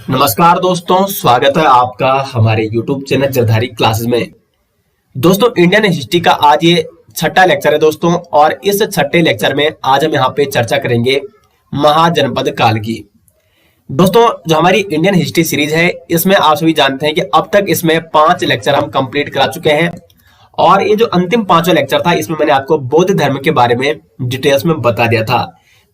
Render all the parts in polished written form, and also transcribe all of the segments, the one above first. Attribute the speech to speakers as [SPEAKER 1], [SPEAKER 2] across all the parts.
[SPEAKER 1] नमस्कार दोस्तों, स्वागत है आपका हमारे YouTube चैनल जलधारी क्लासेस में। दोस्तों, इंडियन हिस्ट्री का आज ये छठा लेक्चर है दोस्तों, और इस छठे लेक्चर में आज हम यहाँ पे चर्चा करेंगे महाजनपद काल की। दोस्तों, जो हमारी इंडियन हिस्ट्री सीरीज है, इसमें आप सभी जानते हैं कि अब तक इसमें 5 लेक्चर हम कंप्लीट करा चुके हैं, और ये जो अंतिम 5वां लेक्चर था, इसमें मैंने आपको बौद्ध धर्म के बारे में डिटेल्स में बता दिया था।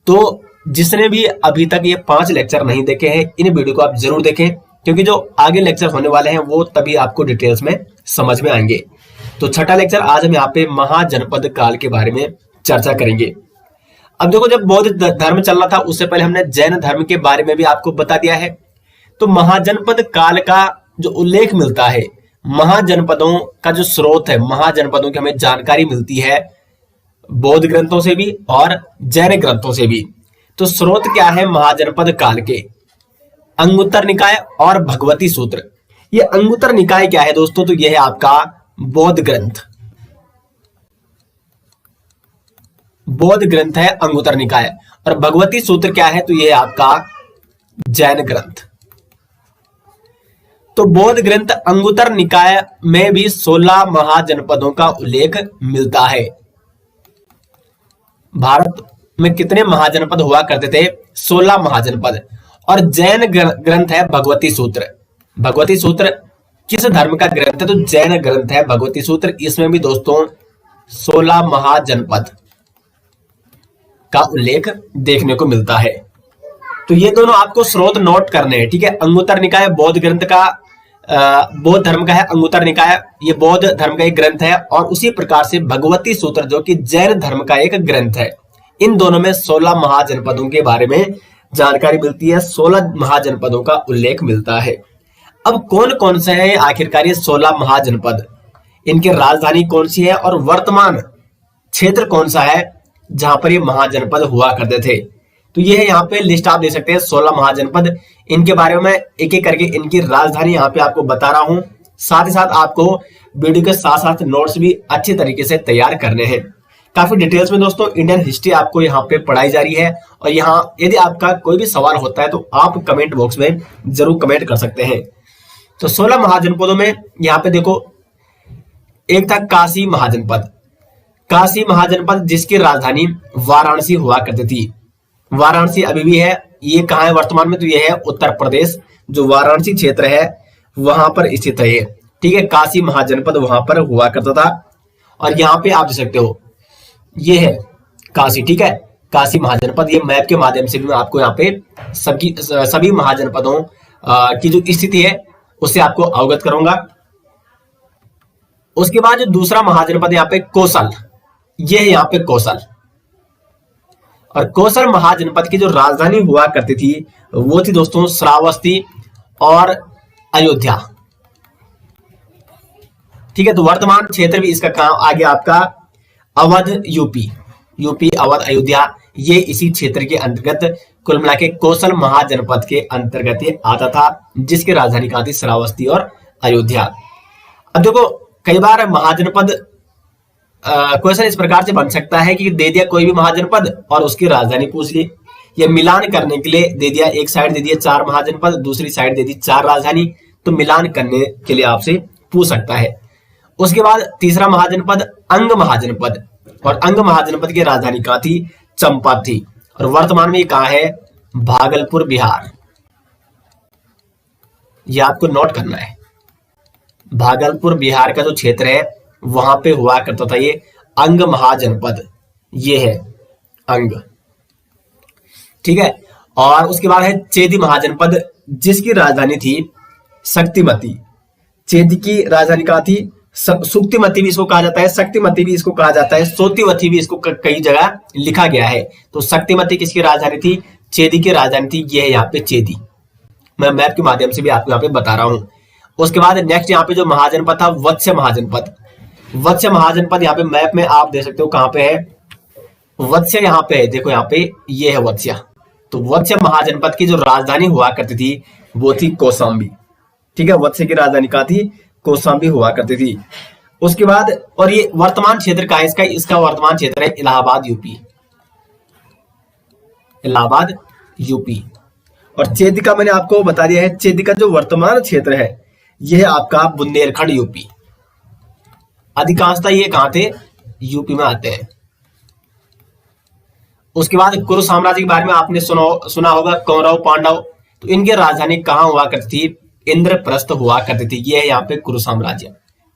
[SPEAKER 1] तो जिसने भी अभी तक ये 5 लेक्चर नहीं देखे हैं, इन वीडियो को आप जरूर देखें, क्योंकि जो आगे लेक्चर होने वाले हैं वो तभी आपको डिटेल्स में समझ में आएंगे। तो छठा लेक्चर आज हम यहाँ पे महाजनपद काल के बारे में चर्चा करेंगे। अब देखो, जब बौद्ध धर्म चल रहा था उससे पहले हमने जैन धर्म के बारे में भी आपको बता दिया है। तो महाजनपद काल का जो उल्लेख मिलता है, महाजनपदों का जो स्रोत है, महाजनपदों की हमें जानकारी मिलती है बौद्ध ग्रंथों से भी और जैन ग्रंथों से भी। तो स्रोत क्या है महाजनपद काल के? अंगुत्तर निकाय और भगवती सूत्र। ये अंगुत्तर निकाय क्या है दोस्तों? तो यह है आपका बौद्ध ग्रंथ। बौद्ध ग्रंथ है अंगुत्तर निकाय, और भगवती सूत्र क्या है? तो यह है आपका जैन ग्रंथ। तो बौद्ध ग्रंथ अंगुत्तर निकाय में भी 16 महाजनपदों का उल्लेख मिलता है। भारत में कितने महाजनपद हुआ करते थे? 16 महाजनपद। और जैन ग्रंथ है भगवती सूत्र। भगवती सूत्र किस धर्म का ग्रंथ है? तो जैन ग्रंथ है भगवती सूत्र। इसमें भी दोस्तों 16 महाजनपद का उल्लेख देखने को मिलता है। तो ये दोनों आपको स्रोत नोट करने हैं, ठीक है। अंगुत्तर निकाय बौद्ध ग्रंथ का, बौद्ध धर्म का है अंगुत्तर निकाय, ये बौद्ध धर्म का एक ग्रंथ है। और उसी प्रकार से भगवती सूत्र जो कि जैन धर्म का एक ग्रंथ है। इन दोनों में 16 महाजनपदों के बारे में जानकारी मिलती है, 16 महाजनपदों का उल्लेख मिलता है। अब कौन कौन से हैं आखिरकार ये 16 महाजनपद? इनकी राजधानी कौन सी है और वर्तमान क्षेत्र कौन सा है जहां पर ये महाजनपद हुआ करते थे? तो ये है यहाँ पे लिस्ट आप देख सकते हैं 16 महाजनपद। इनके बारे में एक एक करके इनकी राजधानी यहाँ पे आपको बता रहा हूं। साथ ही साथ आपको वीडियो के साथ साथ नोट्स भी अच्छे तरीके से तैयार करने हैं। काफी डिटेल्स में दोस्तों इंडियन हिस्ट्री आपको यहाँ पे पढ़ाई जा रही है। और यहाँ यदि आपका कोई भी सवाल होता है तो आप कमेंट बॉक्स में जरूर कमेंट कर सकते हैं। तो 16 महाजनपदों में यहाँ पे देखो, एक था काशी महाजनपद। काशी महाजनपद जिसकी राजधानी वाराणसी हुआ करती थी। वाराणसी अभी भी है। ये कहाँ है वर्तमान में? तो ये है उत्तर प्रदेश। जो वाराणसी क्षेत्र है वहां पर स्थित है ये, ठीक है। काशी महाजनपद वहां पर हुआ करता था। और यहाँ पे आप देख सकते हो ये है काशी, ठीक है। काशी महाजनपद, ये मैप के माध्यम से भी मैं आपको यहाँ पे सभी महाजनपदों की जो स्थिति है उससे आपको अवगत करूंगा। उसके बाद जो दूसरा महाजनपद यहाँ पे कौशल, ये है यहाँ पे कौशल। और कौशल महाजनपद की जो राजधानी हुआ करती थी वो थी दोस्तों श्रावस्ती और अयोध्या, ठीक है। तो वर्तमान क्षेत्र भी इसका काम आ गया आपका अवध, यूपी अवध अयोध्या, ये इसी क्षेत्र के अंतर्गत कुल मिला के कौशल महाजनपद के अंतर्गत ये आता था, जिसकी राजधानी कहाँ थी? श्रावस्ती और अयोध्या। अब देखो, कई बार महाजनपद क्वेश्चन इस प्रकार से बन सकता है कि दे दिया कोई भी महाजनपद और उसकी राजधानी पूछ ली, या मिलान करने के लिए दे दिया, एक साइड दे दिया 4 महाजनपद, दूसरी साइड दे दी 4 राजधानी, तो मिलान करने के लिए आपसे पूछ सकता है। उसके बाद तीसरा महाजनपद अंग महाजनपद, और अंग महाजनपद की राजधानी कहाँ थी? चंपावत थी। और वर्तमान में ये कहाँ है? भागलपुर बिहार। ये आपको नोट करना है। भागलपुर बिहार का जो क्षेत्र है वहां पे हुआ करता था ये अंग महाजनपद। ये है अंग, ठीक है। और उसके बाद है चेदी महाजनपद जिसकी राजधानी थी शक्तिमती। चेदी की राजधानी कहाँ थी? सुक्तिमती भी इसको कहा जाता है, शक्तिमती भी इसको कहा जाता है, सोतिवती भी इसको कई जगह लिखा गया है। तो शक्तिमती किसकी राजधानी थी? चेदी की राजधानी थी। ये है यहाँ पे चेदी। मैं मैप के माध्यम से भी आपको यहाँ पे बता रहा हूं। उसके बाद नेक्स्ट यहाँ पे जो महाजनपद था वत्स्य महाजनपद। वत्स्य महाजनपद यहाँ पे मैप में आप देख सकते हो कहाँ पे है वत्स्य, यहाँ पे है, देखो यहाँ पे ये है वत्स्य। तो वत्स्य महाजनपद की जो राजधानी हुआ करती थी वो थी कौशाम्बी, ठीक है। वत्स्य की राजधानी कहाँ थी? कौशाम्बी हुआ करती थी। उसके बाद, और ये वर्तमान क्षेत्र का है इसका वर्तमान क्षेत्र है इलाहाबाद यूपी। इलाहाबाद यूपी। और चेदिका मैंने आपको बता दिया है, चेदिका जो वर्तमान क्षेत्र है यह है आपका बुंदेलखंड यूपी। अधिकांशतः ये कहां थे, यूपी में आते हैं। उसके बाद कुरु साम्राज्य के बारे में आपने सुना होगा, कौरव पांडव, तो इनकी राजधानी कहां हुआ करती थी, इंद्रप्रस्थ हुआ करती थी। ये है यहाँ पे कुरु साम्राज्य,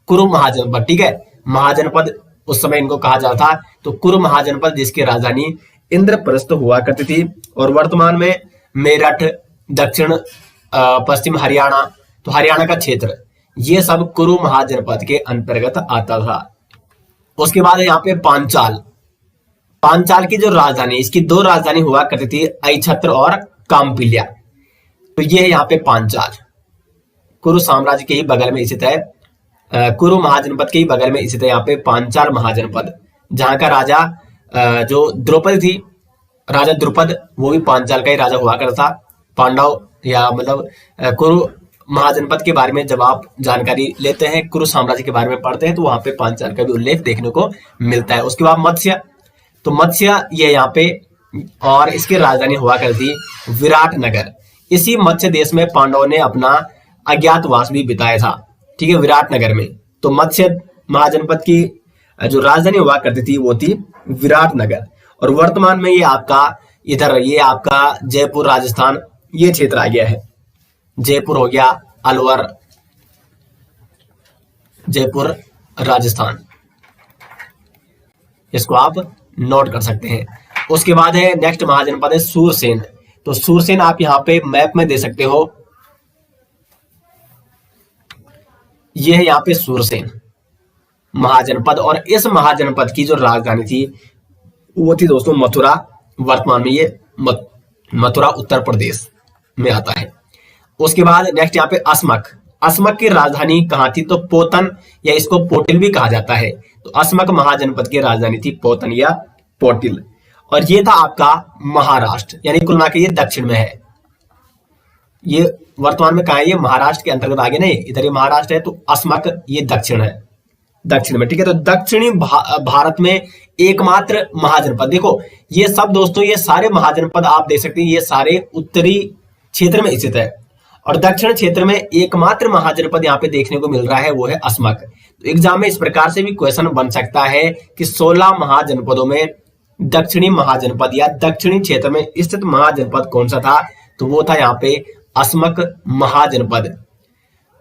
[SPEAKER 1] कुरु महाजनपद, ठीक है, महाजनपद उस समय इनको कहा जाता था। तो कुरु महाजनपद जिसकी राजधानी इंद्रप्रस्थ हुआ करती थी, और वर्तमान में मेरठ, दक्षिण पश्चिम हरियाणा, तो हरियाणा का क्षेत्र ये सब कुरु महाजनपद के अंतर्गत आता था। उसके बाद यहाँ पे पांचाल, पांचाल की जो राजधानी, इसकी दो राजधानी हुआ करती थी, अहिछत्र और कामपिल्या। तो ये है यहाँ पे पांचाल, कुरु साम्राज्य के ही बगल में स्थित है, कुरु महाजनपद के ही बगल में स्थित है यहाँ पे पांचाल महाजनपद, जहां का राजा जो द्रौपदी थी, राजा द्रुपद, वो भी पांचाल का ही राजा हुआ करता था। पांडव या मतलब कुरु महाजनपद के बारे में जब आप जानकारी लेते हैं, कुरु साम्राज्य के बारे में पढ़ते हैं, तो वहां पे पांचाल का भी उल्लेख देखने को मिलता है। उसके बाद मत्स्य, तो मत्स्य ये यहाँ पे, और इसकी राजधानी हुआ करती विराटनगर। इसी मत्स्य देश में पांडवों ने अपना अज्ञातवास भी बिताया था, ठीक है, विराटनगर में। तो मत्स्य महाजनपद की जो राजधानी हुआ करती थी वो थी विराटनगर, और वर्तमान में ये आपका इधर, ये आपका जयपुर राजस्थान ये क्षेत्र आ गया है। जयपुर हो गया, अलवर, जयपुर राजस्थान, इसको आप नोट कर सकते हैं। उसके बाद है नेक्स्ट महाजनपद है सूरसेन। तो सूरसेन आप यहां पे मैप में दे सकते हो, यह है यहाँ पे सूरसेन महाजनपद, और इस महाजनपद की जो राजधानी थी वो थी दोस्तों मथुरा। वर्तमान में ये मथुरा उत्तर प्रदेश में आता है। उसके बाद नेक्स्ट यहाँ पे अस्मक, अस्मक की राजधानी कहाँ थी, तो पोतन, या इसको पोटिल भी कहा जाता है। तो अस्मक महाजनपद की राजधानी थी पोतन या पोटिल, और ये था आपका महाराष्ट्र, यानी कुल मिला के ये दक्षिण में है। ये वर्तमान में कहा है, ये महाराष्ट्र के अंतर्गत आगे नहीं, इधर ये महाराष्ट्र है, तो अस्मक ये दक्षिण है, दक्षिण में, ठीक है। तो दक्षिणी भारत में एकमात्र महाजनपद, देखो ये सब दोस्तों, ये सारे महाजनपद आप देख सकते हैं, ये सारे उत्तरी क्षेत्र में स्थित है, और दक्षिण क्षेत्र में एकमात्र महाजनपद यहाँ पे देखने को मिल रहा है, वो है अस्मक। तो एग्जाम में इस प्रकार से भी क्वेश्चन बन सकता है कि 16 महाजनपदों में दक्षिणी महाजनपद या दक्षिणी क्षेत्र में स्थित महाजनपद कौन सा था, तो वो था यहाँ पे अस्मक महाजनपद।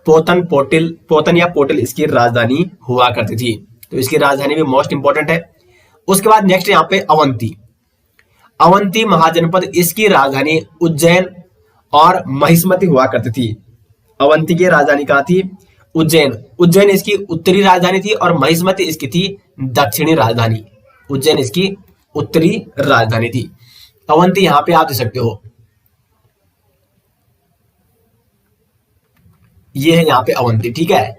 [SPEAKER 1] पोतन, पोटिल, पोतन या पोटिल इसकी राजधानी हुआ करती थी। तो इसकी राजधानी भी मोस्ट इंपोर्टेंट है। उसके बाद नेक्स्ट यहाँ पे अवंती, अवंती महाजनपद, इसकी राजधानी उज्जैन और महिष्मति हुआ करती थी। अवंती की राजधानी कहाँ थी, उज्जैन, उज्जैन इसकी उत्तरी राजधानी थी, और महिष्मति इसकी थी दक्षिणी राजधानी। उज्जैन इसकी उत्तरी राजधानी थी। अवंती यहां पे आप देख सकते हो, ये है यहाँ पे अवंती, ठीक है।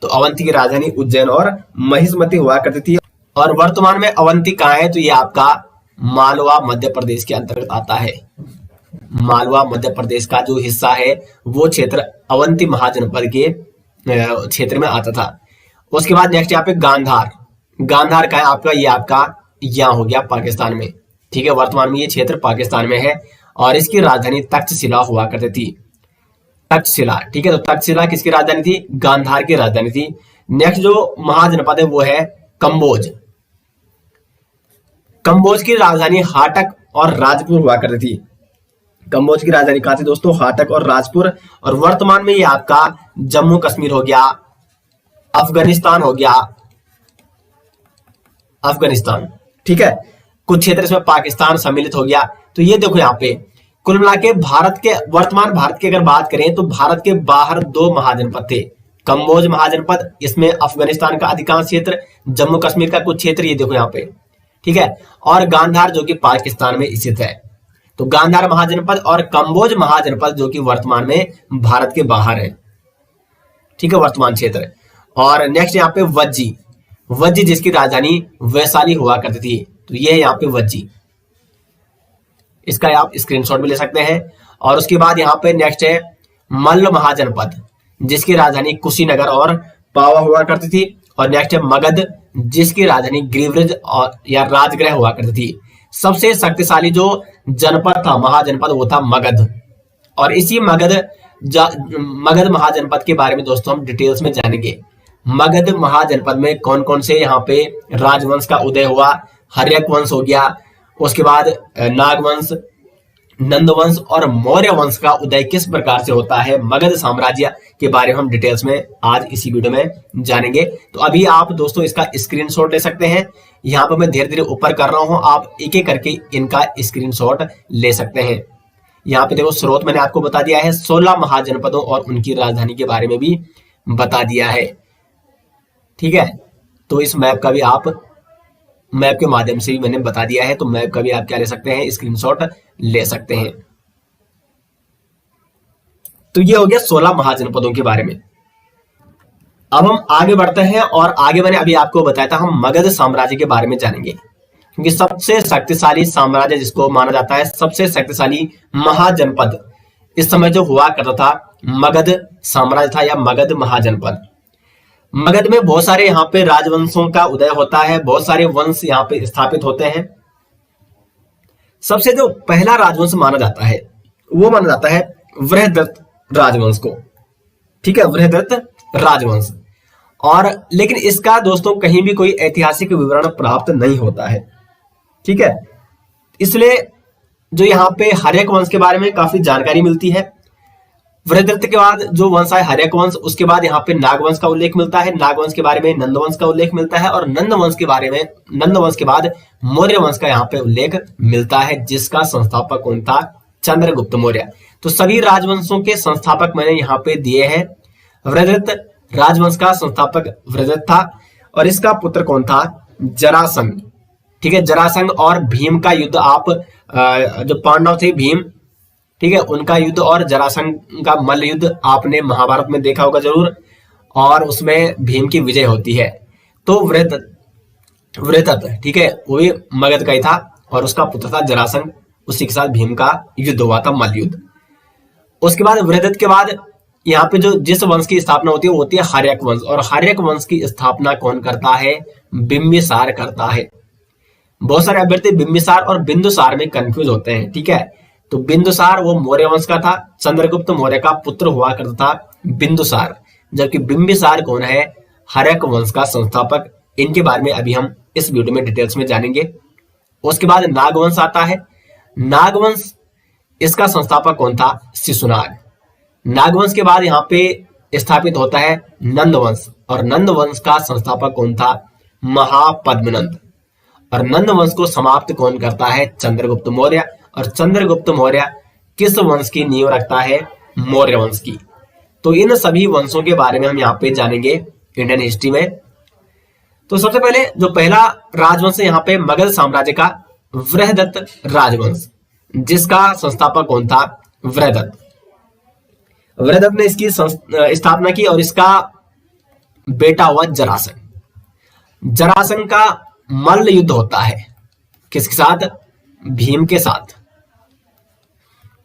[SPEAKER 1] तो अवंती की राजधानी उज्जैन और महिष्मति हुआ करती थी, और वर्तमान में अवंती कहाँ है, तो ये आपका मालवा मध्य प्रदेश के अंतर्गत आता है। मालवा मध्य प्रदेश का जो हिस्सा है वो क्षेत्र अवंती महाजनपद के क्षेत्र में आता था। उसके बाद नेक्स्ट यहाँ पे गांधार, गांधार का है आपका, ये आपका यहाँ हो गया पाकिस्तान में, ठीक है। वर्तमान में ये क्षेत्र पाकिस्तान में है, और इसकी राजधानी तक्षशिला हुआ करती थी, तक्षशिला, ठीक है। तो तक्षशिला किसकी राजधानी थी, गांधार की राजधानी थी। नेक्स्ट जो महाजनपद है वो है कंबोज, कंबोज की राजधानी हाटक और राजपुर हुआ करती थी। कंबोज की राजधानी कहां थी दोस्तों, हाटक और राजपुर, और वर्तमान में ये आपका जम्मू कश्मीर हो गया, अफगानिस्तान हो गया, अफगानिस्तान, ठीक है। कुछ क्षेत्र इसमें पाकिस्तान सम्मिलित हो गया। तो ये देखो यहाँ पे कुल मिला के भारत के, वर्तमान भारत की अगर बात करें तो भारत के बाहर 2 महाजनपद थे, कंबोज महाजनपद, इसमें अफगानिस्तान का अधिकांश क्षेत्र, जम्मू कश्मीर का कुछ क्षेत्र, ये देखो यहाँ पे, ठीक है, और गांधार जो कि पाकिस्तान में स्थित है। तो गांधार महाजनपद और कंबोज महाजनपद जो कि वर्तमान में भारत के बाहर है, ठीक है, वर्तमान क्षेत्र। और नेक्स्ट यहाँ पे वज्जी, वज्जी जिसकी राजधानी वैशाली हुआ करती थी। तो ये है यहाँ पे वज्जी, इसका आप स्क्रीनशॉट भी ले सकते हैं। और उसके बाद यहाँ पे नेक्स्ट है मल्ल महाजनपद, जिसकी राजधानी कुशीनगर और पावा हुआ करती थी। और नेक्स्ट है मगध, जिसकी राजधानी गिरिब्रज और या राजगृह हुआ करती थी। सबसे शक्तिशाली जो जनपद था, महाजनपद, वो था मगध, और इसी मगध महाजनपद के बारे में दोस्तों हम डिटेल्स में जानेंगे। मगध महाजनपद में कौन कौन से यहाँ पे राजवंश का उदय हुआ। हर्यक वंश हो गया, उसके बाद नागवंश, नंदवंश और मौर्य वंश का उदय किस प्रकार से होता है, मगध साम्राज्य के बारे में हम डिटेल्स में आज इसी वीडियो में जानेंगे। तो अभी आप दोस्तों इसका स्क्रीनशॉट ले सकते हैं। यहाँ पर मैं धीरे धीरे ऊपर कर रहा हूं, आप एक एक करके इनका स्क्रीनशॉट ले सकते हैं। यहाँ पे देखो स्रोत मैंने आपको बता दिया है, 16 महाजनपदों और उनकी राजधानी के बारे में भी बता दिया है। ठीक है, तो इस मैप का भी आप मैप के माध्यम से भी मैंने बता दिया है, तो मैप का भी आप क्या ले सकते हैं, स्क्रीनशॉट ले सकते हैं। तो ये हो गया 16 महाजनपदों के बारे में। अब हम आगे बढ़ते हैं और आगे मैंने अभी आपको बताया था हम मगध साम्राज्य के बारे में जानेंगे, क्योंकि सबसे शक्तिशाली साम्राज्य जिसको माना जाता है, सबसे शक्तिशाली महाजनपद इस समय जो हुआ करता था मगध साम्राज्य था या मगध महाजनपद। मगध में बहुत सारे यहाँ पे राजवंशों का उदय होता है, बहुत सारे वंश यहाँ पे स्थापित होते हैं। सबसे जो पहला राजवंश माना जाता है वो माना जाता है वृहदत्त राजवंश को। ठीक है, वृहदत्त राजवंश। और लेकिन इसका दोस्तों कहीं भी कोई ऐतिहासिक विवरण प्राप्त नहीं होता है। ठीक है, इसलिए जो यहाँ पे हर्यक वंश के बारे में काफी जानकारी मिलती है। वृहदत्त के बाद जो वंश है हर्यक वंश, उसके बाद यहाँ पे नागवंश का उल्लेख मिलता है, नागवंश के बारे में नंदवंश का उल्लेख मिलता है, और नंदवंश के बाद मौर्य वंश का यहाँ पे उल्लेख मिलता है, जिसका संस्थापक कौन था, चंद्रगुप्त मौर्य। तो सभी राजवंशों के संस्थापक मैंने यहाँ पे दिए हैं। वृहदत्त राजवंश का संस्थापक वृहदत्त था और इसका पुत्र कौन था, जरासंध। ठीक है, जरासंध और भीम का युद्ध आप जो पांडव थे भीम, ठीक है, उनका युद्ध और जरासंध का मल्ल युद्ध आपने महाभारत में देखा होगा जरूर, और उसमें भीम की विजय होती है। तो वृहदत्त ठीक है, वो भी मगध का ही था और उसका पुत्र था जरासंध, उसी के साथ भीम का युद्ध हुआ था, मल्ल युद्ध। उसके बाद वृहदत्त के बाद यहाँ पे जो जिस वंश की स्थापना होती है वो होती है हर्यक वंश, और हर्यक वंश की स्थापना कौन करता है, बिंबिसार करता है। बहुत सारे अभ्यर्थी बिंबिसार और बिंदुसार में कंफ्यूज होते हैं। ठीक है, तो बिंदुसार वो मौर्य वंश का था, चंद्रगुप्त मौर्य का पुत्र हुआ करता था बिंदुसार, जबकि बिंबिसार कौन है, हर्यक वंश का संस्थापक। इनके बारे में अभी हम इस वीडियो में डिटेल्स में जानेंगे। उसके बाद नागवंश आता है। नागवंश इसका संस्थापक कौन था, शिशुनाग। नागवंश के बाद यहाँ पे स्थापित होता है नंदवंश, और नंदवंश का संस्थापक कौन था, महापद्मनंद। और नंदवंश को समाप्त कौन करता है, चंद्रगुप्त मौर्य। और चंद्रगुप्त मौर्य किस वंश की नींव रखता है, मौर्य वंश की। तो इन सभी वंशों के बारे में हम यहाँ पे जानेंगे इंडियन हिस्ट्री में। तो सबसे पहले जो पहला राजवंश है यहाँ पे मगध साम्राज्य का, वृहदत्त राजवंश, जिसका संस्थापक कौन था, वृहदत्त। वृहदत्त ने इसकी स्थापना की और इसका बेटा हुआ जरासंध। जरासंध का मल्ल युद्ध होता है किसके साथ, भीम के साथ।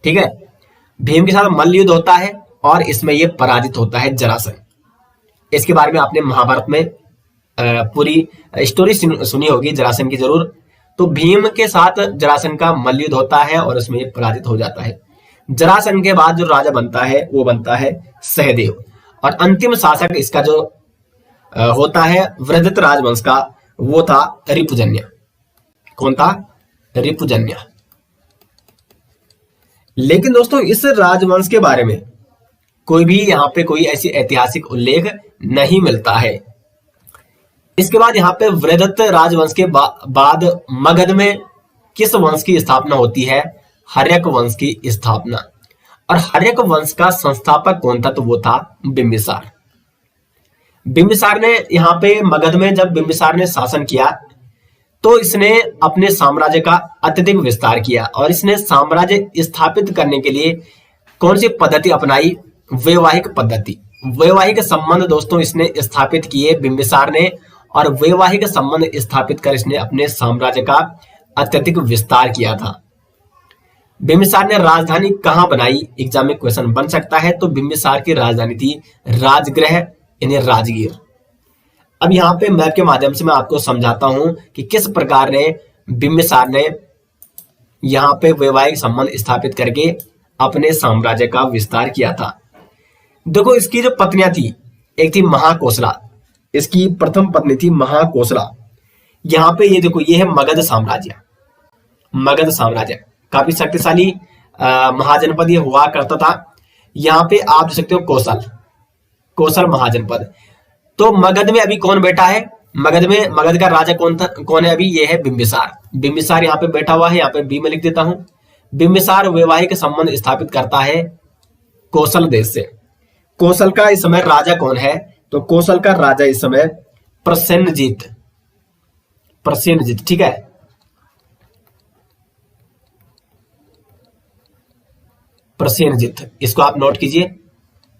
[SPEAKER 1] ठीक है, भीम के साथ मल्ल युद्ध होता है और इसमें यह पराजित होता है जरासंध। इसके बारे में आपने महाभारत में पूरी स्टोरी सुनी होगी जरासंध की जरूर। तो भीम के साथ जरासंध का मल्ल युद्ध होता है और उसमें यह पराजित हो जाता है। जरासंध के बाद जो राजा बनता है वो बनता है सहदेव, और अंतिम शासक इसका जो होता है वृहदत्त राजवंश का, वो था रिपुजन्य। कौन था, रिपुजन्य। लेकिन दोस्तों इस राजवंश के बारे में कोई भी यहाँ पे कोई ऐसी ऐतिहासिक उल्लेख नहीं मिलता है। इसके बाद यहाँ पे वृहदत्त राजवंश के बाद मगध में किस वंश की स्थापना होती है, हर्यक वंश की स्थापना। और हर्यक वंश का संस्थापक कौन था, तो वो था बिंबिसार। बिंबिसार ने यहाँ पे मगध में जब बिंबिसार ने शासन किया तो इसने अपने साम्राज्य का अत्यधिक विस्तार किया, और इसने साम्राज्य स्थापित करने के लिए कौन सी पद्धति अपनाई, वैवाहिक पद्धति। वैवाहिक संबंध दोस्तों इसने स्थापित किए बिंबिसार ने, और वैवाहिक संबंध स्थापित कर इसने अपने साम्राज्य का अत्यधिक विस्तार किया था। बिंबिसार ने राजधानी कहां बनाई, एग्जाम में क्वेश्चन बन सकता है। तो बिंबिसार की राजधानी थी राजगृह, यानी राजगीर। अब यहाँ पे मैप के माध्यम से मैं आपको समझाता हूं कि किस प्रकार ने बिंबिसार ने यहाँ पे वैवाहिक संबंध स्थापित करके अपने साम्राज्य का विस्तार किया था। देखो इसकी जो पत्नियां थी, एक थी महाकोसला, इसकी प्रथम पत्नी थी महाकोसला। यहाँ पे ये देखो, ये है मगध साम्राज्य। मगध साम्राज्य काफी शक्तिशाली महाजनपद ये हुआ करता था। यहाँ पे आप देख सकते हो कौशल, कौशल महाजनपद। तो मगध में अभी कौन बैठा है? मगध में, मगध का राजा कौन था, कौन है अभी? ये है बिंबिसार। बिंबिसार यहाँ पे बैठा हुआ है, यहाँ पे बी में लिख देता हूं। बिंबिसार वैवाहिक संबंध स्थापित करता है कौशल देश से। कौशल का इस समय राजा कौन है? तो कौशल का राजा इस समय प्रसेनजीत, प्रसेनजीत, ठीक है। प्रसेनजीत, इसको आप नोट कीजिए।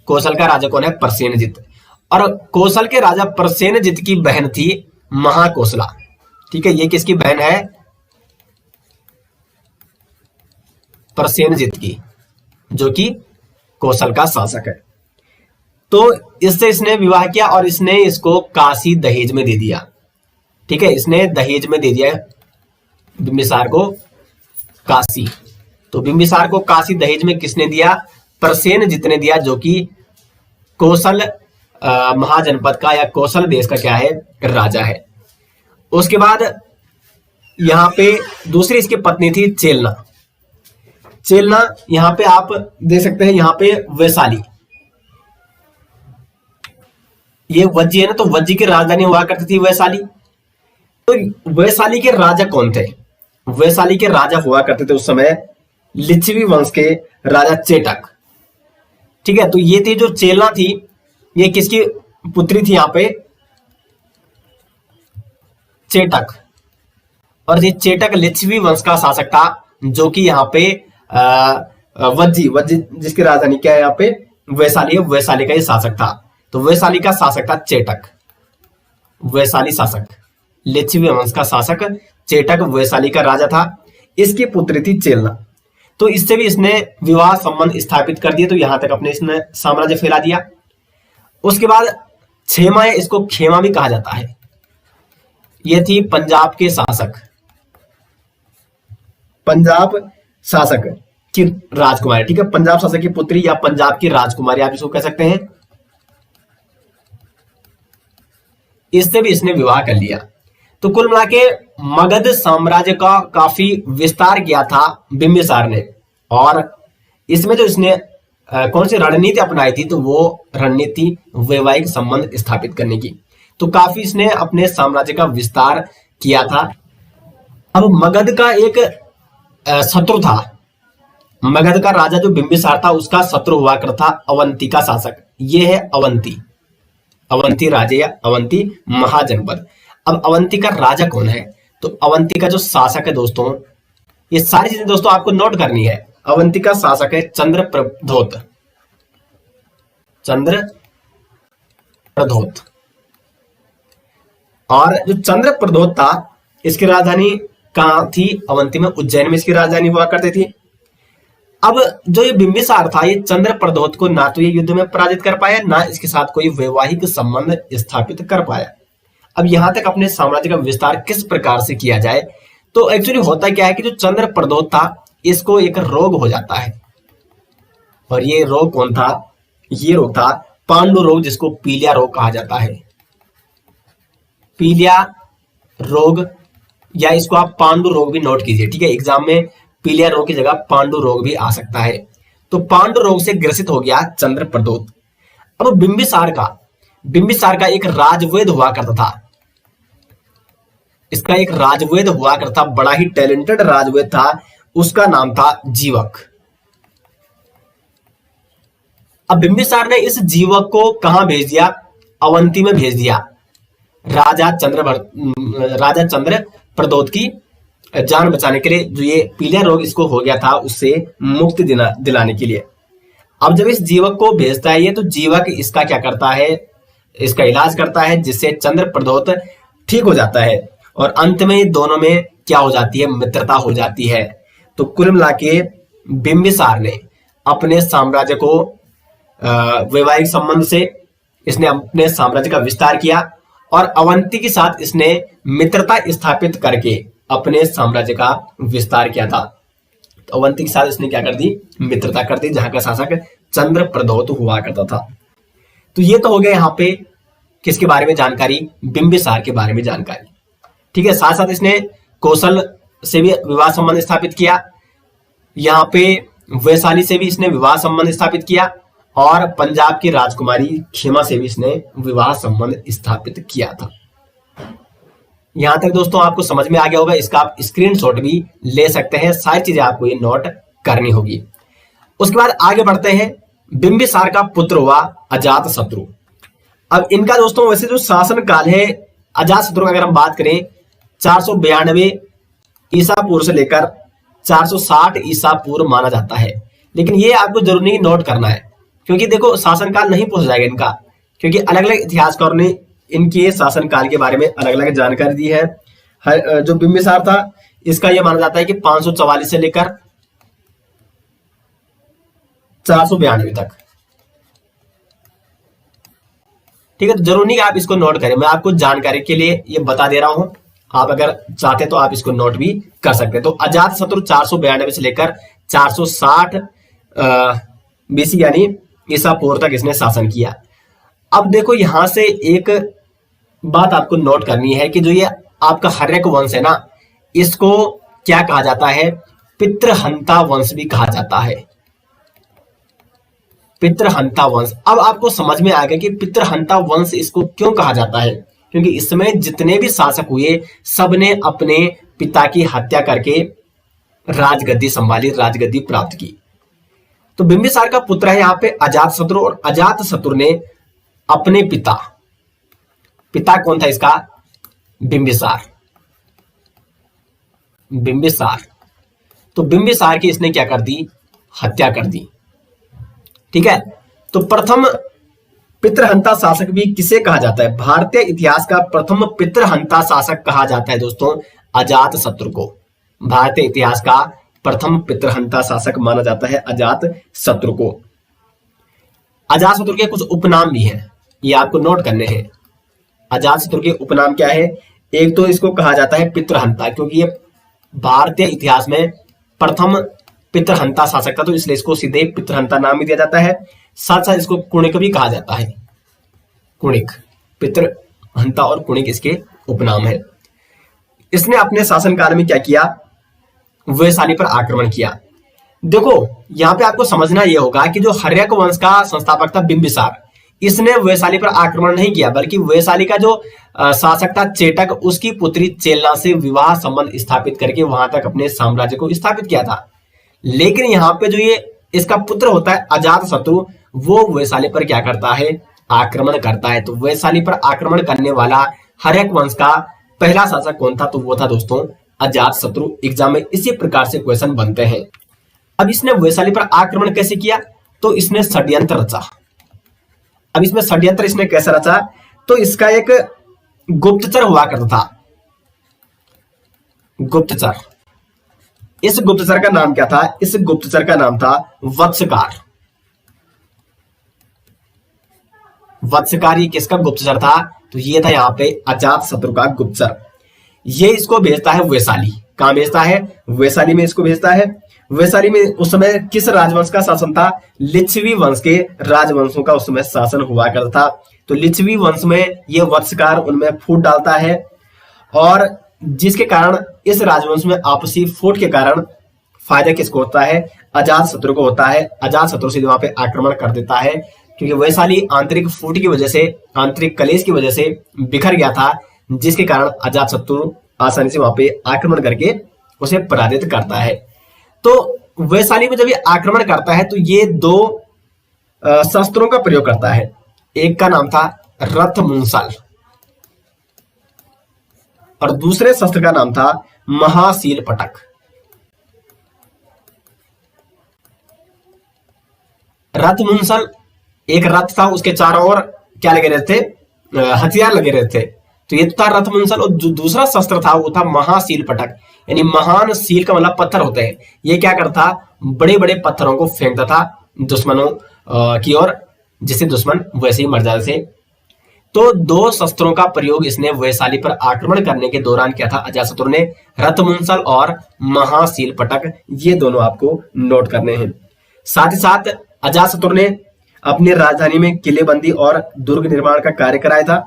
[SPEAKER 1] कौशल का राजा कौन है? प्रसेनजीत। और कौशल के राजा प्रसेनजीत की बहन थी महाकोसला, ठीक है। ये किसकी बहन है? प्रसेनजीत की, जो कि कौशल का शासक है। तो इससे इसने विवाह किया और इसने इसको काशी दहेज में दे दिया, ठीक है। इसने दहेज में दे दिया बिंबिसार को काशी। तो बिंबिसार को काशी दहेज में किसने दिया? प्रसेनजीत ने दिया, जो कि कौशल महाजनपद का या कौशल देश का क्या है? राजा है। उसके बाद यहां पे दूसरी इसकी पत्नी थी चेलना। चेलना यहां पे आप देख सकते हैं, यहां पे वैशाली, ये वज्जी है ना, तो वज्जी की राजधानी हुआ करती थी वैशाली। तो वैशाली के राजा कौन थे? वैशाली के राजा हुआ करते थे उस समय लिच्छवी वंश के राजा चेटक, ठीक है। तो ये थी जो चेलना थी, ये किसकी पुत्री थी? यहाँ पे चेटक। और ये चेटक लिच्छवी वंश का शासक था, जो कि यहाँ पे वज्जी, वज्जी जिसकी राजधानी क्या है यहाँ पे? वैशाली है, वैशाली का ये शासक था। तो वैशाली का शासक था चेटक, वैशाली शासक, लिच्छवी वंश का शासक चेटक वैशाली का राजा था। इसकी पुत्री थी चेलना। तो इससे भी इसने विवाह संबंध स्थापित कर दिए। तो यहां तक अपने इसने साम्राज्य फैला दिया। उसके बाद क्षेमा, इसको खेमा भी कहा जाता है। यह थी पंजाब के शासक, पंजाब शासक की राजकुमारी, ठीक है। पंजाब शासक की पुत्री या पंजाब की राजकुमारी आप इसको कह सकते हैं। इससे भी इसने विवाह कर लिया। तो कुल मिला के मगध साम्राज्य का काफी विस्तार किया था बिंबिसार ने। और इसमें जो इसने कौन सी रणनीति अपनाई थी? तो वो रणनीति वैवाहिक संबंध स्थापित करने की। तो काफी इसने अपने साम्राज्य का विस्तार किया था। अब मगध का एक शत्रु था, मगध का राजा जो बिंबिसार था उसका शत्रु हुआ करता था अवंती का शासक। ये है अवंती, अवंती राज्य या अवंती महाजनपद। अब अवंती का राजा कौन है? तो अवंती का जो शासक है दोस्तों, ये सारी चीजें दोस्तों आपको नोट करनी है। अवंती का शासक है चंद्रप्रद्योत, चंद्रप्रद्योत। और जो चंद्रप्रद्योत था, इसकी राजधानी कहां थी? अवंती में, उज्जैन में इसकी राजधानी हुआ करती थी। अब जो ये बिंबिसार था, ये चंद्रप्रद्योत को ना तो ये युद्ध में पराजित कर पाया, ना इसके साथ कोई वैवाहिक संबंध स्थापित कर पाया। अब यहां तक अपने साम्राज्य का विस्तार किस प्रकार से किया जाए? तो एक्चुअली होता क्या है कि जो चंद्रप्रद्योत था, इसको एक रोग हो जाता है। और ये रोग कौन था? ये रोग था पांडु रोग, जिसको पीलिया रोग कहा जाता है। पीलिया रोग, या इसको आप पांडु रोग भी नोट कीजिए, ठीक है। एग्जाम में पीलिया रोग की जगह पांडु रोग भी आ सकता है। तो पांडु रोग से ग्रसित हो गया चंद्रप्रद्योत। अब बिंबिसार का एक राजवैद्य हुआ करता था। इसका एक राजवैद्य हुआ करता, बड़ा ही टैलेंटेड राजवैद्य था। उसका नाम था जीवक। अब बिंबिसार ने इस जीवक को कहां भेज दिया? अवंती में भेज दिया, राजा चंद्रप्रद्योत की जान बचाने के लिए। जो ये पीलिया रोग इसको हो गया था, उससे मुक्ति दिलाने के लिए। अब जब इस जीवक को भेजता है ये, तो जीवक इसका क्या करता है? इसका इलाज करता है, जिससे चंद्रप्रद्योत ठीक हो जाता है। और अंत में दोनों में क्या हो जाती है? मित्रता हो जाती है। तो कुल मिला के बिंबिसार ने अपने साम्राज्य को वैवाहिक संबंध से इसने अपने साम्राज्य का विस्तार किया, और अवंती के साथ इसने मित्रता स्थापित करके अपने साम्राज्य का विस्तार किया था। तो अवंती के साथ इसने क्या कर दी, मित्रता कर दी, जहां का शासक चंद्र प्रद्योत हुआ करता था। तो ये तो हो गया यहाँ पे किसके बारे में जानकारी, बिंबिसार के बारे में जानकारी। ठीक है, साथ साथ इसने कौशल से भी विवाह संबंध स्थापित किया, यहाँ पे वैशाली से भी इसने विवाह संबंध स्थापित किया, और पंजाब की राजकुमारी खेमा से भी इसने विवाह संबंध स्थापित किया था। यहां तक दोस्तों आपको समझ में आ गया होगा, इसका आप स्क्रीनशॉट भी ले सकते हैं, सारी चीजें आपको ये नोट करनी होगी। उसके बाद आगे बढ़ते हैं, बिंबिसार का पुत्र हुआ अजात शत्रु। अब इनका दोस्तों वैसे जो शासन काल है अजात शत्रु का, अगर हम बात करें 492 ईसा पूर्व से लेकर 460 ईसा पूर्व माना जाता है। लेकिन ये आपको जरूरी नोट करना है, क्योंकि देखो शासनकाल नहीं पूछ जाएगा इनका, क्योंकि अलग अलग इतिहासकारों ने इनके शासनकाल के बारे में अलग अलग जानकारी दी है। जो बिंबिसार था इसका यह माना जाता है कि 544 से लेकर 492 तक। ठीक है, तो जरूरी नहीं आप इसको नोट करें, मैं आपको जानकारी के लिए ये बता दे रहा हूं, आप अगर चाहते तो आप इसको नोट भी कर सकते हैं। तो अजात शत्रु 492 से लेकर 460 बीसी यानी ईसा पूर्व तक इसने शासन किया। अब देखो यहां से एक बात आपको नोट करनी है कि जो ये आपका हर्यक वंश है ना, इसको क्या कहा जाता है, पितृहंता वंश भी कहा जाता है, पितृहंता वंश। अब आपको समझ में आ गया कि पितृहंता वंश इसको क्यों कहा जाता है, क्योंकि इसमें जितने भी शासक हुए सबने अपने पिता की हत्या करके राजगद्दी संभाली, राजगद्दी प्राप्त की। तो बिंबिसार का पुत्र है यहाँ पे अजात शत्रु, और अजात शत्रु ने अपने पिता कौन था इसका, बिंबिसार, बिंबिसार। तो बिंबिसार की इसने क्या कर दी, हत्या कर दी। ठीक है, तो प्रथम पितृहंता शासक भी किसे कहा जाता है, भारतीय इतिहास का प्रथम पितृहंता शासक कहा जाता है दोस्तों अजात शत्रु को। भारतीय इतिहास का प्रथम पितृहंता शासक माना जाता है अजात शत्रु को। अजात शत्रु के कुछ उपनाम भी हैं, ये आपको नोट करने हैं। अजात शत्रु के उपनाम क्या है, एक तो इसको कहा जाता है पितृहंता, क्योंकि ये भारतीय इतिहास में प्रथम पितृहंता शासक था, तो इसलिए इसको सीधे पितृहंता नाम भी दिया जाता है। साथ साथ इसको कुणिक भी कहा जाता है, कुणिक, पितृहंता और कुणिक इसके उपनाम है। इसने अपने शासनकाल में क्या किया, वैशाली पर आक्रमण किया। देखो यहां पे आपको समझना यह होगा कि जो हर्यक वंश का संस्थापक था बिंबिसार, इसने वैशाली पर आक्रमण नहीं किया, बल्कि वैशाली का जो शासक था चेटक, उसकी पुत्री चेलना से विवाह संबंध स्थापित करके वहां तक अपने साम्राज्य को स्थापित किया था। लेकिन यहाँ पे जो ये इसका पुत्र होता है अजात शत्रु, वो वैशाली पर क्या करता है, आक्रमण करता है। तो वैशाली पर आक्रमण करने वाला हर्यक वंश का पहला शासक कौन था, तो वो था दोस्तों अजात शत्रु। एग्जाम में इसी प्रकार से क्वेश्चन बनते हैं। अब इसने वैशाली पर आक्रमण कैसे किया, तो इसने षड्यंत्र रचा। अब इसमें षड्यंत्र इसने कैसे रचा, तो इसका एक गुप्तचर हुआ करता था, गुप्तचर। इस गुप्तचर का नाम क्या था, इस गुप्तचर का नाम था वत्सकार। वत्सकार ये किसका गुप्तचर था, तो ये था यहाँ पे अजात शत्रु का गुप्तचर। ये इसको भेजता है वैशाली, कहां भेजता है, वैशाली में इसको भेजता है। वैशाली में उस समय किस राजवंश का शासन था, लिच्छवी वंश के राजवंशों का उस समय शासन हुआ करता था। तो लिच्छवी वंश में ये वत्सकार उनमें फूट डालता है, और जिसके कारण इस राजवंश में आपसी फूट के कारण फायदा किसको होता है, अजात शत्रु को होता है। अजात शत्रु से वहां पे आक्रमण कर देता है, क्योंकि वैशाली आंतरिक फूट की वजह से, आंतरिक कलेश की वजह से बिखर गया था, जिसके कारण अजात शत्रु आसानी से वहां पे आक्रमण करके उसे पराजित करता है। तो वैशाली में जब ये आक्रमण करता है तो ये दो शस्त्रों का प्रयोग करता है। एक का नाम था रथ मुंसल और दूसरे शस्त्र का नाम था महाशील पटक। रथ मुंसल एक रथ था, उसके चारों ओर क्या लगे रहते थे, हथियार लगे रहते थे। तो ये था रथ मुंसल, और जो दूसरा शस्त्र था वो था महाशील पटक, यानी महान शील का मतलब पत्थर होते हैं। ये क्या करता, बड़े बड़े पत्थरों को फेंकता था दुश्मनों की ओर, जिससे दुश्मन वैसे ही मर जाते थे। तो दो शस्त्रों का प्रयोग इसने वैशाली पर आक्रमण करने के दौरान किया था अजातशत्रु ने, रथमुंसल और महाशीलपटक, ये दोनों आपको नोट करने हैं। साथ ही साथ अजातशत्रु ने अपनी राजधानी में किलेबंदी और दुर्ग निर्माण का कार्य कराया था।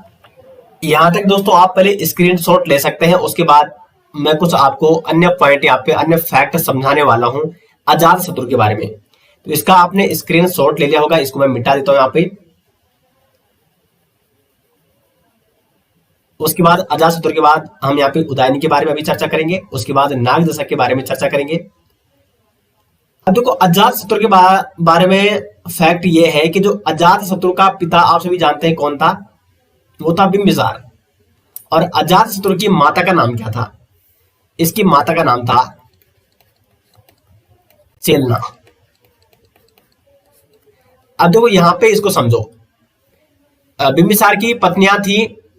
[SPEAKER 1] यहां तक दोस्तों आप पहले स्क्रीनशॉट ले सकते हैं, उसके बाद मैं कुछ आपको अन्य पॉइंट यहाँ पे अन्य फैक्ट समझाने वाला हूं अजातशत्रु के बारे में। तो इसका आपने स्क्रीनशॉट ले लिया होगा, इसको मैं मिटा देता हूं यहाँ पे। उसके बाद अजातशत्रु के बाद हम यहाँ पे उदयनी के बारे में भी चर्चा करेंगे, उसके बाद नागदशक के बारे में चर्चा करेंगे। अब देखो अजातशत्रु के बारे में फैक्ट ये है कि जो अजातशत्रु का पिता आप सभी जानते हैं कौन था, वो था बिंबिसार। और अजातशत्रु की माता का नाम क्या था? इसकी माता का नाम था चेलना। अब देखो यहां पे इसको समझो, बिंबिसार की पत्नियां थी,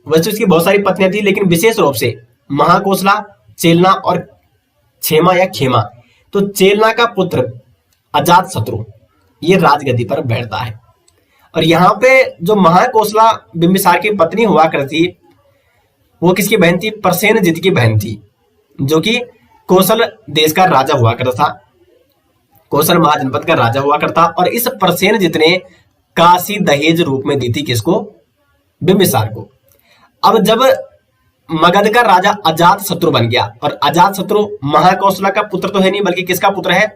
[SPEAKER 1] वैसे उसकी बहुत सारी पत्नियां थी, लेकिन विशेष रूप से महाकोसला, चेलना और क्षेमा या खेमा। तो चेलना का पुत्र अजातशत्रु ये राजगद्दी पर बैठता है। और यहाँ पे जो महाकोसला बिंबिसार की पत्नी हुआ करती, वो किसकी बहन थी? प्रसेनजित की बहन थी, जो कि कौशल देश का राजा हुआ करता था, कौशल महाजनपद का राजा हुआ करता। और इस प्रसेनजित ने काशी दहेज रूप में दी थी किसको? बिंबिसार को। अब जब मगध का राजा अजातशत्रु बन गया, और अजातशत्रु महाकौशला का पुत्र तो है नहीं, बल्कि किसका पुत्र है?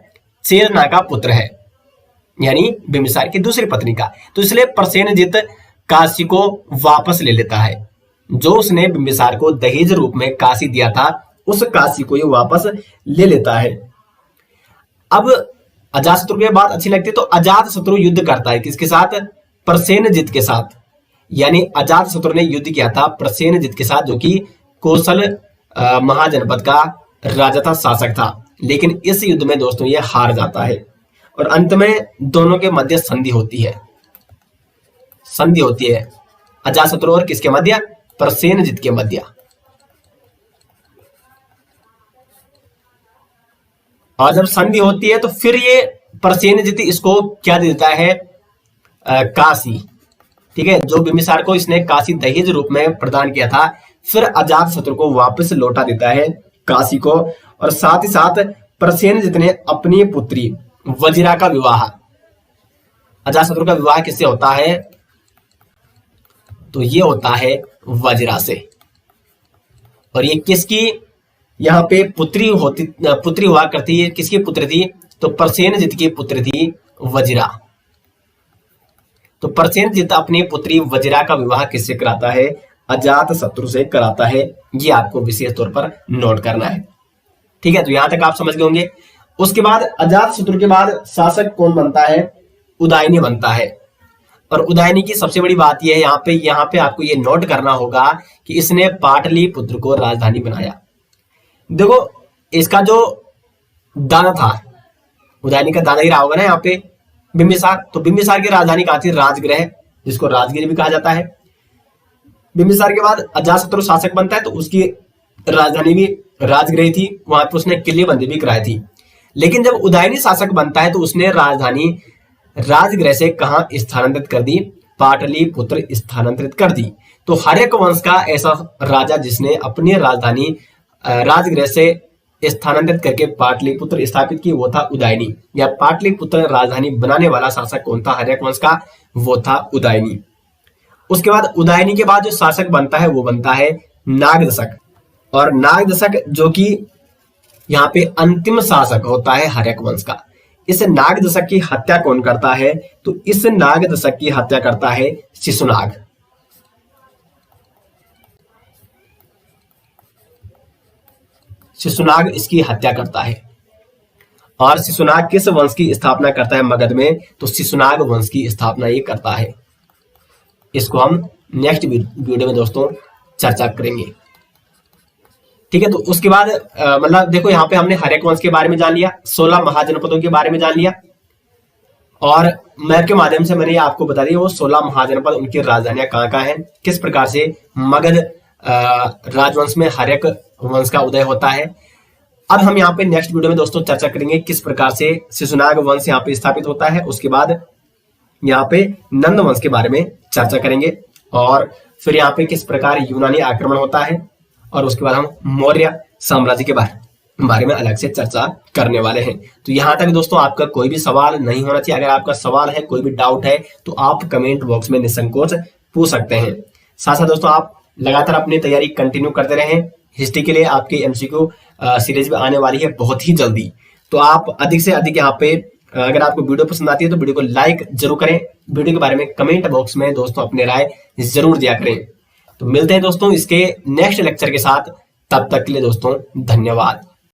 [SPEAKER 1] चेलना का पुत्र है, यानी बिंबिसार की दूसरी पत्नी का। तो इसलिए प्रसेनजित काशी को वापस ले लेता है, जो उसने बिंबिसार को दहेज रूप में काशी दिया था, उस काशी को ये वापस ले लेता है। अब अजातशत्रु की बात अच्छी लगती है, तो अजातशत्रु युद्ध करता है किसके साथ? प्रसेनजित के साथ। यानी अजातशत्रु ने युद्ध किया था प्रसेनजित के साथ, जो कि कौशल महाजनपद का राजा था, शासक था। लेकिन इस युद्ध में दोस्तों ये हार जाता है, और अंत में दोनों के मध्य संधि होती है। संधि होती है अजातशत्रु और किसके मध्य? प्रसेनजित के मध्य। और जब संधि होती है तो फिर ये प्रसेनजित इसको क्या देता है? काशी। ठीक है, जो बिंबिसार को इसने काशी दहेज रूप में प्रदान किया था, फिर अजातशत्रु को वापस लौटा देता है काशी को। और साथ ही साथ प्रसेनजित ने अपनी पुत्री वजिरा का विवाह, अजातशत्रु का विवाह किससे होता है? तो ये होता है वजिरा से। और ये किसकी यहाँ पे पुत्री हुआ करती है? किसकी पुत्र थी? तो प्रसेनजित की पुत्र थी वजिरा। तो प्रसेनजित अपनी पुत्री वजिरा का विवाह किससे कराता है? अजातशत्रु से कराता है। ये आपको विशेष तौर पर नोट करना है। ठीक है, तो यहां तक आप समझ गए होंगे। उसके बाद अजातशत्रु के बाद शासक कौन बनता है? उदयनी बनता है। और उदयनी की सबसे बड़ी बात यह है, यहाँ पे आपको ये नोट करना होगा कि इसने पाटलिपुत्र को राजधानी बनाया। देखो इसका जो दादा था, उदयनी का दादा ही रहा होगा ना यहाँ पे बिंबिसार। तो बिंबिसार की राजधानी कहाँ थी? राजगृह, जिसको राजगिरी भी कहा जाता है। बिंबिसार के बाद अजातशत्रु शासक बनता है, तो उसकी राजधानी भी राजगृह थी, वहां पर उसने किलेबंदी भी कराई थी। लेकिन जब उदयनी शासक बनता है तो उसने राजधानी राजगृह से कहां स्थानांतरित कर दी? पाटलिपुत्र स्थानांतरित कर दी। तो हर्यक वंश का ऐसा राजा जिसने अपनी राजधानी राजगृह से स्थानांतरित करके पाटलिपुत्र स्थापित की, वो था उदयनी। या पाटलिपुत्र राजधानी बनाने वाला शासक कौन था हर्यक वंश का? वो था उदयनी। उसके बाद उदयनी के बाद जो शासक बनता है वो बनता है नागदशक। और नागदशक जो कि यहाँ पे अंतिम शासक होता है हर्यक वंश का। इस नागदशक की हत्या कौन करता है? तो इस नागदशक की हत्या करता है शिशुनाग। शिशुनाग इसकी हत्या करता है। और शिशुनाग किस वंश की स्थापना करता है मगध में? तो शिशुनाग वंश की स्थापना ये करता है। इसको हम नेक्स्ट वीडियो में दोस्तों चर्चा करेंगे। ठीक है, तो उसके बाद मतलब देखो यहाँ पे हमने हर्यक वंश के बारे में जान लिया, 16 महाजनपदों के बारे में जान लिया, और मैप के माध्यम से मैंने आपको बता दिया वो 16 महाजनपद, उनकी राजधानियां कहाँ हैं, किस प्रकार से मगध राजवंश में हर्यक वंश का उदय होता है। अब हम यहाँ पे नेक्स्ट वीडियो में दोस्तों चर्चा करेंगे किस प्रकार से शिशुनाग वंश यहाँ पे स्थापित होता है। उसके बाद यहाँ पे नंद वंश के बारे में चर्चा करेंगे, और फिर यहाँ पे किस प्रकार यूनानी आक्रमण होता है, और उसके बाद हम मौर्य साम्राज्य के बारे में अलग से चर्चा करने वाले हैं। तो यहाँ तक दोस्तों आपका कोई भी सवाल नहीं होना चाहिए। अगर आपका सवाल है, कोई भी डाउट है, तो आप कमेंट बॉक्स में निसंकोच पूछ सकते हैं। साथ साथ दोस्तों आप लगातार अपनी तैयारी कंटिन्यू करते रहें। हिस्ट्री के लिए आपकी एमसीक्यू सीरीज भी आने वाली है बहुत ही जल्दी। तो आप अधिक से अधिक यहाँ पे, अगर आपको वीडियो पसंद आती है तो वीडियो को लाइक जरूर करें। वीडियो के बारे में कमेंट बॉक्स में दोस्तों अपने राय जरूर दिया करें। तो मिलते हैं दोस्तों इसके नेक्स्ट लेक्चर के साथ। तब तक के लिए दोस्तों धन्यवाद।